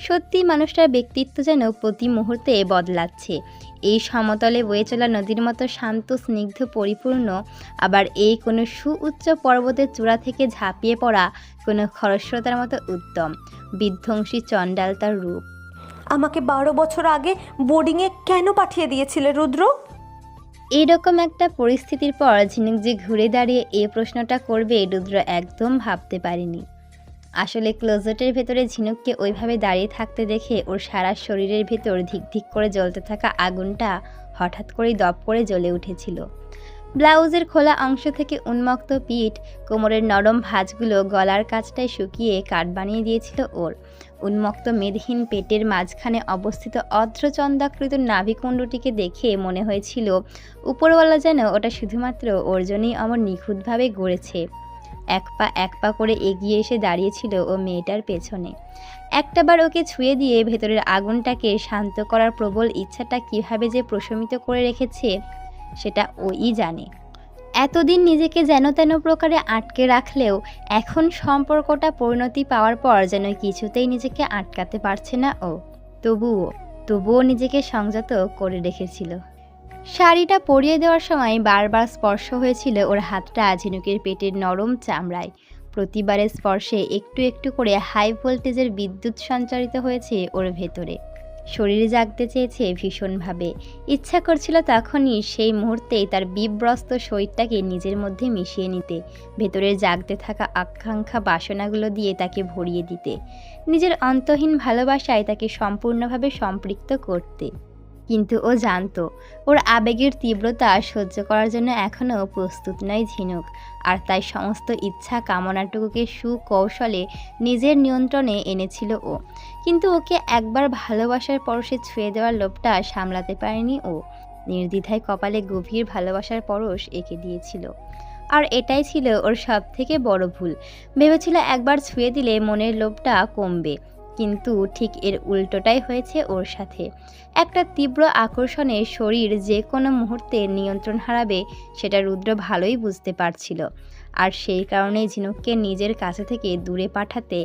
সত্যি মানুষটার ব্যক্তিত্ব যেন প্রতি মুহূর্তে বদলাচ্ছে। এই সমতলে বয়ে চলা নদীর মতো শান্ত, স্নিগ্ধ, পরিপূর্ণ, আবার এই কোনো সুউচ্চ পর্বতের চূড়া থেকে ঝাঁপিয়ে পড়া কোনো খরস্রোতার মতো উত্তম, বিধ্বংসী চণ্ডাল তার রূপ। আমাকে 12 বছর আগে বোর্ডিংয়ে কেন পাঠিয়ে দিয়েছিলে রুদ্র? এইরকম একটা পরিস্থিতির পর ঝিনুক যে ঘুরে দাঁড়িয়ে এই প্রশ্নটা করবে রুদ্র একদম ভাবতে পারেনি। আসলে ক্লোজেটের ভেতরে ঝিনুককে ওইভাবে দাঁড়িয়ে থাকতে দেখে ওর সারা শরীরের ভেতর ধিক ধিক করে জ্বলতে থাকা আগুনটা হঠাৎ করেই দপ করে জ্বলে উঠেছিল। ব্লাউজের খোলা অংশ থেকে উন্মুক্ত পিঠ, কোমরের নরম ভাঁজগুলো গলার কাছটায় শুকিয়ে কাঠ বানিয়ে দিয়েছিল ওর। উন্মুক্ত মেদহীন পেটের মাঝখানে অবস্থিত অর্ধচন্দ্রাকৃত নাভিকুণ্ডটিকে দেখে মনে হয়েছিল উপরওয়ালা যেন ওটা শুধুমাত্র ওর জন্যই অমর নিখুঁতভাবে গড়েছে। এক পা করে এগিয়ে এসে দাঁড়িয়েছিল ও মেয়েটার পেছনে। একটাবার ওকে ছুঁয়ে দিয়ে ভেতরের আগুনটাকে শান্ত করার প্রবল ইচ্ছাটা কীভাবে যে প্রশমিত করে রেখেছে সেটা ওই জানে। এতদিন নিজেকে যেন তেন প্রকারে আটকে রাখলেও এখন সম্পর্কটা পরিণতি পাওয়ার পর যেন কিছুতেই নিজেকে আটকাতে পারছে না ও। তবুও নিজেকে সংযত করে রেখেছিল। শাড়িটা পরিয়ে দেওয়ার সময় বারবার স্পর্শ হয়েছিল ওর হাতটা ঝিনুকের পেটের নরম চামড়ায়। প্রতিবারের স্পর্শে একটু একটু করে হাই ভোল্টেজের বিদ্যুৎ সঞ্চারিত হয়েছে ওর ভেতরে। শরীর জাগতে চেয়েছে ভীষণভাবে। ইচ্ছা করছিল তখনই সেই মুহূর্তেই তার বিব্রস্ত শরীরটাকে নিজের মধ্যে মিশিয়ে নিতে, ভেতরের জাগতে থাকা আকাঙ্ক্ষা বাসনাগুলো দিয়ে তাকে ভরিয়ে দিতে, নিজের অন্তহীন ভালোবাসায় তাকে সম্পূর্ণভাবে সম্পৃক্ত করতে। কিন্তু ও জানতো ওর আবেগের তীব্রতা সহ্য করার জন্য এখনও প্রস্তুত নয় ঝিনুক। আর তাই সমস্ত ইচ্ছা কামনাটুকুকে সুকৌশলে নিজের নিয়ন্ত্রণে এনেছিল ও। কিন্তু ওকে একবার ভালোবাসার পরশে ছুঁয়ে দেওয়ার লোভটা সামলাতে পারেনি ও। নির্দ্বিধায় কপালে গভীর ভালোবাসার পরশ এঁকে দিয়েছিল। আর এটাই ছিল ওর সব থেকে বড় ভুল। ভেবেছিল একবার ছুঁয়ে দিলে মনের লোভটা কমবে, কিন্তু ঠিক এর উল্টোটাই হয়েছে ওর সাথে। একটা তীব্র আকর্ষণে শরীর যে কোনো মুহূর্তে নিয়ন্ত্রণ হারাবে সেটা রুদ্র ভালোই বুঝতে পারছিল। আর সেই কারণেই ঝিনুককে নিজের কাছে থেকে দূরে পাঠাতে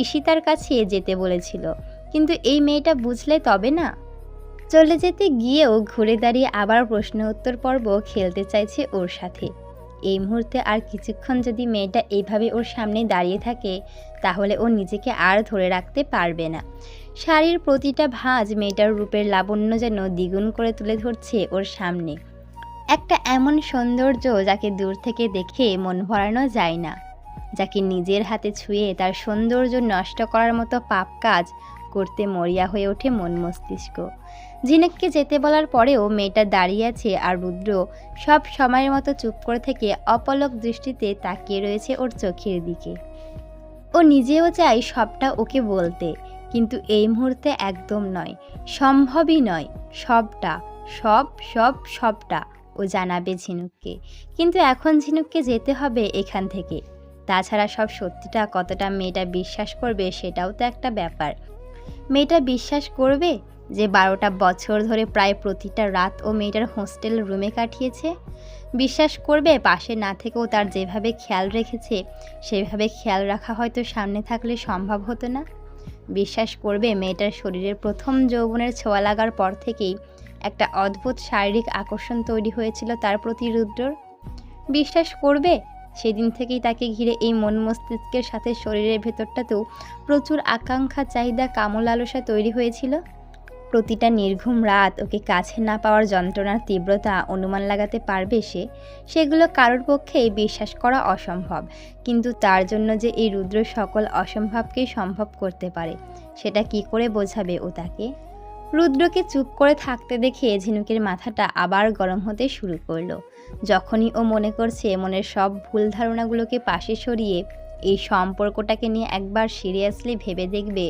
ঈশিতার কাছে যেতে বলেছিল। কিন্তু এই মেয়েটা বুঝলে তবে না। চলে যেতে গিয়েও ঘুরে দাঁড়িয়ে আবার প্রশ্ন উত্তর পর্ব খেলতে চাইছে ওর সাথে। এই মুহূর্তে আর কিছুক্ষণ যদি মেয়েটা এইভাবে ওর সামনে দাঁড়িয়ে থাকে তাহলে ও নিজেকে আর ধরে রাখতে পারবে না। শাড়ির প্রতিটা ভাঁজ মেয়েটার রূপের লাবণ্য যেন দ্বিগুণ করে তুলে ধরছে ওর সামনে। একটা এমন সৌন্দর্য যাকে দূর থেকে দেখে মন ভরানো যায় না, যাকে নিজের হাতে ছুঁয়ে তার সৌন্দর্য নষ্ট করার মতো পাপ কাজ করতে মরিয়া হয়ে ওঠে মন মস্তিষ্ক। ঝিনুককে যেতে বলার পরেও মেয়েটা দাঁড়িয়ে আছে আর রুদ্র সব সময়ের মতো চুপ করে থেকে অপলক দৃষ্টিতে তাকিয়ে রয়েছে ওর চোখের দিকে। ও নিজেও চায় সবটা ওকে বলতে, কিন্তু এই মুহূর্তে একদম নয়, সম্ভবই নয়। সবটা ও জানাবে ঝিনুককে, কিন্তু এখন ঝিনুককে যেতে হবে এখান থেকে। তাছাড়া সব সত্যিটা কতটা মেয়েটা বিশ্বাস করবে সেটাও তো একটা ব্যাপার। মেয়েটা বিশ্বাস করবে যে 12টা বছর ধরে প্রায় প্রতিটা রাত ও মেয়েটার হোস্টেল রুমে কাটিয়েছে? বিশ্বাস করবে পাশে না থেকেও তার যেভাবে খেয়াল রেখেছে সেভাবে খেয়াল রাখা হয়তো সামনে থাকলে সম্ভব হতো না? বিশ্বাস করবে মেয়েটার শরীরের প্রথম যৌবনের ছোঁয়া লাগার পর থেকেই একটা অদ্ভুত শারীরিক আকর্ষণ তৈরি হয়েছিল তার প্রতি রুদ্রর? বিশ্বাস করবে সেদিন থেকেই তাকে ঘিরে এই মন মস্তিষ্কের সাথে শরীরের ভেতরটাতেও প্রচুর আকাঙ্ক্ষা, চাহিদা, কামল লালসা তৈরি হয়েছিল? প্রতিটা নির্ঘুম রাত ওকে কাছে না পাওয়ার যন্ত্রণার তীব্রতা অনুমান লাগাতে পারবে সেগুলো কারোর পক্ষেই বিশ্বাস করা অসম্ভব। কিন্তু তার জন্য যে এই রুদ্র সকল অসম্ভবকেই সম্ভব করতে পারে, সেটা কি করে বোঝাবে ও তাকে? রুদ্রকে চুপ করে থাকতে দেখে ঝিনুকের মাথাটা আবার গরম হতে শুরু করলো। যখনই ও মনে করছে মনের সব ভুল ধারণাগুলোকে পাশে সরিয়ে এই সম্পর্কটাকে নিয়ে একবার সিরিয়াসলি ভেবে দেখবে,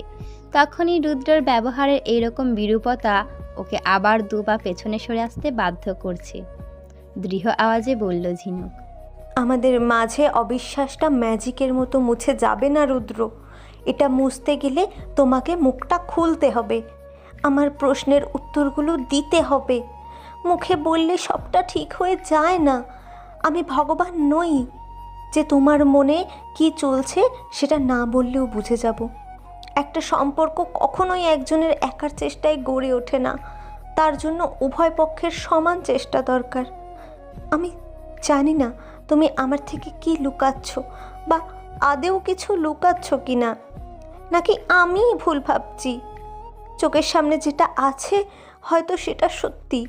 তখনই রুদ্রর ব্যবহারের এইরকম বিরূপতা ওকে আবার দুপা পেছনে সরে আসতে বাধ্য করছে। দৃঢ় আওয়াজে বলল ঝিনুক, আমাদের মাঝে অবিশ্বাসটা ম্যাজিকের মতো মুছে যাবে না রুদ্র। এটা মুছতে গেলে তোমাকে মুখটা খুলতে হবে, আমার প্রশ্নের উত্তরগুলো দিতে হবে। মুখে বললে সবটা ঠিক হয়ে যায় না। আমি ভগবান নই যে তোমার মনে কি চলছে সেটা না বললেও বুঝে যাব। একটা সম্পর্ক কখনোই একজনের একার চেষ্টায় গড়ে ওঠে না, তার জন্য উভয় পক্ষের সমান চেষ্টা দরকার। আমি জানি না তুমি আমার থেকে কি লুকাচ্ছ, বা আদেও কিছু লুকাচ্ছ কি না, নাকি আমিই ভুল ভাবছি। চোখের সামনে যেটা আছে হয়তো সেটা সত্যি,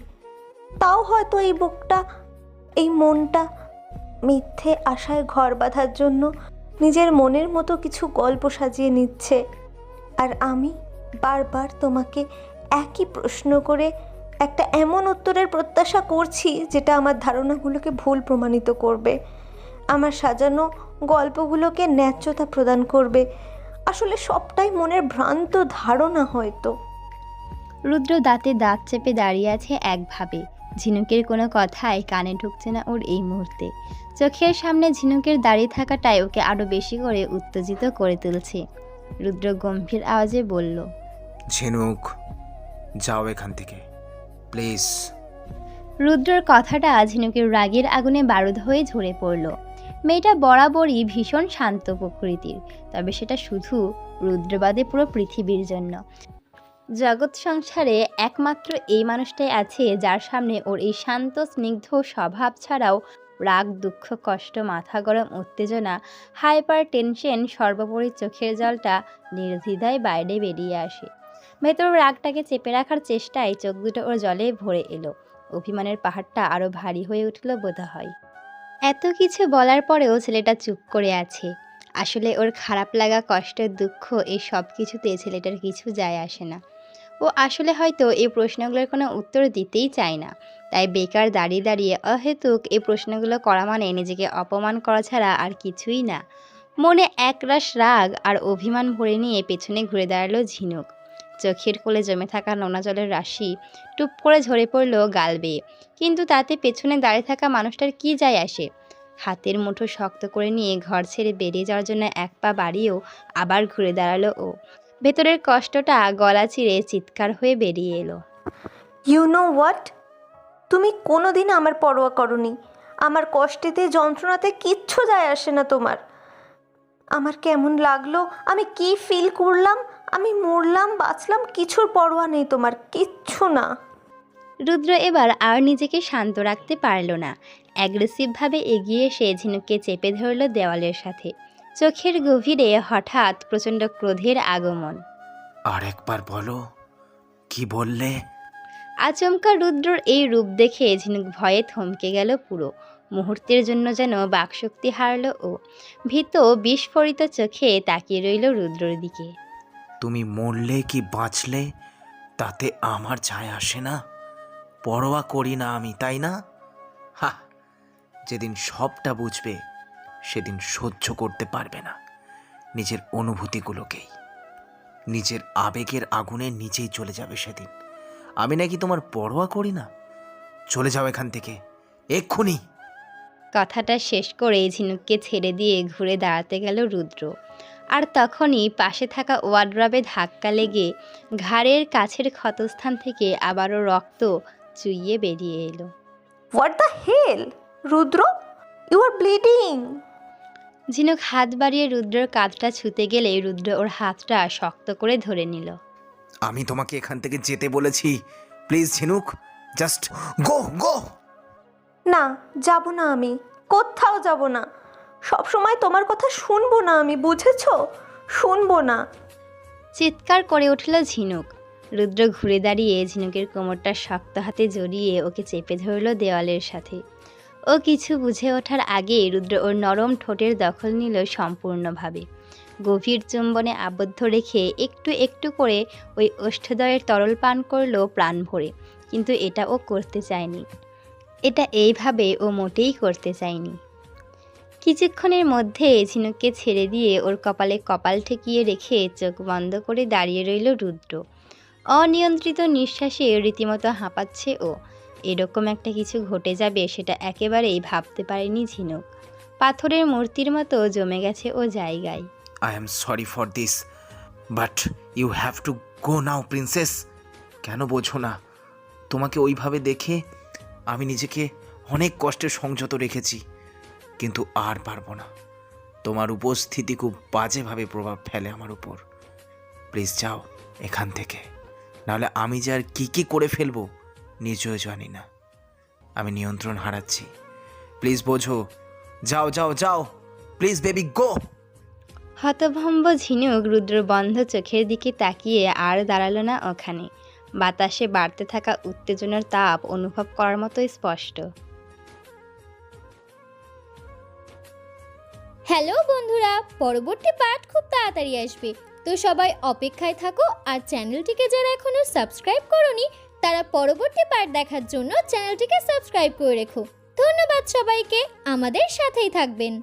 তাও হয়তো এই বুকটা, এই মনটা মিথ্যে আশায় ঘর বাঁধার জন্য নিজের মনের মতো কিছু গল্প সাজিয়ে নিচ্ছে। আর আমি বারবার তোমাকে একই প্রশ্ন করে একটা এমন উত্তরের প্রত্যাশা করছি যেটা আমার ধারণাগুলোকে ভুল প্রমাণিত করবে, আমার সাজানো গল্পগুলোকে ন্যায্যতা প্রদান করবে। আসলে সবটাই মনের ভ্রান্ত ধারণা হয়তো। রুদ্র দাঁতে দাঁত চেপে দাঁড়িয়ে আছে একভাবে। ঝিনুকের কোনো কথাই কানে ঢুকছে না ওর এই মুহূর্তে। চোখের সামনে ঝিনুকের দাঁড়িয়ে থাকাটাই ওকে আরও বেশি করে উত্তেজিত করে তুলছে। রুদ্র গম্ভীর আওয়াজে বলল, ঝিনুক, যাও এখান থেকে প্লিজ। রুদ্রর কথাটা ঝিনুকের রাগের আগুনে বারুদ হয়ে ঝরে পড়ল। মেয়েটা বরাবরই ভীষণ শান্ত প্রকৃতির, তবে সেটা শুধু রুদ্রবাদে পুরো পৃথিবীর জন্য। জগৎ সংসারে একমাত্র এই মানুষটাই আছে যার সামনে ওর এই শান্ত স্নিগ্ধ স্বভাব ছাড়াও রাগ, দুঃখ, কষ্ট, মাথা গরম, উত্তেজনা, হাইপার টেনশন, সর্বোপরি চোখের জলটা নির্দ্বিধায় বাইরে বেরিয়ে আসে। ভেতর রাগটাকে চেপে রাখার চেষ্টায় চোখ দুটো ওর জলে ভরে এলো। অভিমানের পাহাড়টা আরও ভারী হয়ে উঠল বোধহয়। এত কিছু বলার পরেও ছেলেটা চুপ করে আছে। আসলে ওর খারাপ লাগা, কষ্ট, দুঃখ এই সব কিছুতে ছেলেটার কিছু যায় আসে না। ও আসলে হয়তো এই প্রশ্নগুলোর কোনো উত্তর দিতেই চায় না, তাই বেকার দাঁড়িয়ে দাঁড়িয়ে অহেতুক এই প্রশ্নগুলো করা মানে নিজেকে অপমান করা ছাড়া আর কিছুই না। মনে একরাশ রাগ আর অভিমান ভরে নিয়ে পেছনে ঘুরে দাঁড়ালো ঝিনুক। চোখের কোলে জমে থাকা নোনা জলের রাশি টুপ করে ঝরে পড়ল গাল বেয়ে, কিন্তু তাতে পেছনে দাঁড়িয়ে থাকা মানুষটার কি যায় আসে? হাতের মুঠো শক্ত করে নিয়ে ঘর ছেড়ে বেরিয়ে যাওয়ার জন্য এক পা বাড়িয়েও আবার ঘুরে দাঁড়ালো ও। ভেতরের কষ্টটা গলা চিরে চিৎকার হয়ে বেরিয়ে এলো, ইউ নো হোয়াট, তুমি কোনোদিন আমার পরোয়া করনি। আমার কষ্টেতে, যন্ত্রণাতে কিচ্ছু যায় আসে না তোমার। আমার কেমন লাগলো, আমি কি ফিল করলাম, আমি মরলাম বাঁচলাম, কিছুর পরোয়া নেই তোমার, কিচ্ছু না। রুদ্র এবার আর নিজেকে শান্ত রাখতে পারল না। অ্যাগ্রেসিভভাবে এগিয়ে এসে ঝিনুককে চেপে ধরল দেওয়ালের সাথে। চোখের গভীরে হঠাৎ প্রচণ্ড ক্রোধের আগমন। আর একবার বলো, কি বললে? আচমকা রুদ্রর এই রূপ দেখে ঝিনুক ভয়ে থমকে গেল পুরো। মুহূর্তের জন্য যেন বাকশক্তি হারল ও। ভীত বিস্ফোরিত চোখে তাকিয়ে রইল রুদ্রর দিকে। তুমি মরলে কি বাঁচলে তাতে আমার যায় আসে না, পরোয়া করি না আমি, তাই না? হা, যেদিন সবটা বুঝবে সেদিন সহ্য করতে পারবে না নিজের অনুভূতিগুলোকেই। নিজের আবেগের আগুনে নিচেই চলে যাবে সেদিন। আমি নাকি তোমার পরোয়া করি না? চলে যাও এখান থেকে এক্ষুনি। কথাটা শেষ করে ঝিনুককে ছেড়ে দিয়ে ঘুরে দাঁড়াতে গেল রুদ্র। আর তখনই পাশে থাকা ওয়ার্ড্রবে ধাক্কা লেগে ঘাড়ের কাছের ক্ষতস্থান থেকে আবারও রক্ত চুইয়ে বেরিয়ে এলো। What the hell Rudra, you are bleeding. Jhinuk হাত বাড়িয়ে রুদ্রর কাঁধটা ছুতে গেলে রুদ্র ওর হাতটা শক্ত করে ধরে নিল। আমি তোমাকে এখান থেকে যেতে বলেছি, প্লিজ ঝিনুক, জাস্ট গো গো। না, যাব না, আমি কোথাও যাব না। সব সময় তোমার কথা শুনবো না আমি, বুঝেছো? শুনবো না। চিৎকার করে উঠল ঝিনুক। রুদ্র ঘুরে দাঁড়িয়ে ঝিনুকের কোমরটা শক্ত হাতে জড়িয়ে ওকে চেপে ধরল দেওয়ালের সাথে। ও কিছু বুঝে ওঠার আগে রুদ্র ওর নরম ঠোঁটের দখল নিল সম্পূর্ণভাবে। গভীর চুম্বনে আবদ্ধ রেখে একটু একটু করে ওই ওষ্ঠদয়ের তরল পান করলো প্রাণ ভরে। কিন্তু এটা ও করতে চায়নি, এটা এইভাবে ও মোটেই করতে চায়নি। কিছুক্ষণের মধ্যে ঝিনুককে ছেড়ে দিয়ে ওর কপালে কপাল ঠেকিয়ে রেখে চোখ বন্ধ করে দাঁড়িয়ে রইল রুদ্র। অনিয়ন্ত্রিত নিঃশ্বাসে রীতিমতো হাঁপাচ্ছে ও। এরকম একটা কিছু ঘটে যাবে সেটা একেবারেই ভাবতে পারেনি ঝিনুক। পাথরের মূর্তির মতো জমে গেছে ও জায়গায়। I am sorry for this, but you have to go now princess. কেন বোঝো না? তোমাকে ওইভাবে দেখে আমি নিজেকে অনেক কষ্টে সংযত রেখেছি, কিন্তু আর পারবো না। তোমার উপস্থিতি খুব বাজেভাবে প্রভাব ফেলে আমার উপর। প্লিজ যাও এখান থেকে, নাহলে আমি যে আর কী করে ফেলবো নিজেও জানি না। আমি নিয়ন্ত্রণ হারাচ্ছি, প্লিজ বোঝো। যাও যাও যাও, প্লিজ বেবি গো। হতভম্ব ঝিনুক রুদ্র বন্ধ চোখের দিকে তাকিয়ে আর দাঁড়ালো না ওখানে। বাতাসে বাড়তে থাকা উত্তেজনার তাপ অনুভব করার মতো স্পষ্ট। হ্যালো বন্ধুরা, পরবর্তী পার্ট খুব তাড়াতাড়ি আসবে, তো সবাই অপেক্ষায় থাকো। আর চ্যানেলটিকে যারা এখনো সাবস্ক্রাইব করোনি তারা পরবর্তী পার্ট দেখার জন্য চ্যানেলটিকে সাবস্ক্রাইব করে রেখো। ধন্যবাদ সবাইকে, আমাদের সাথেই থাকবেন।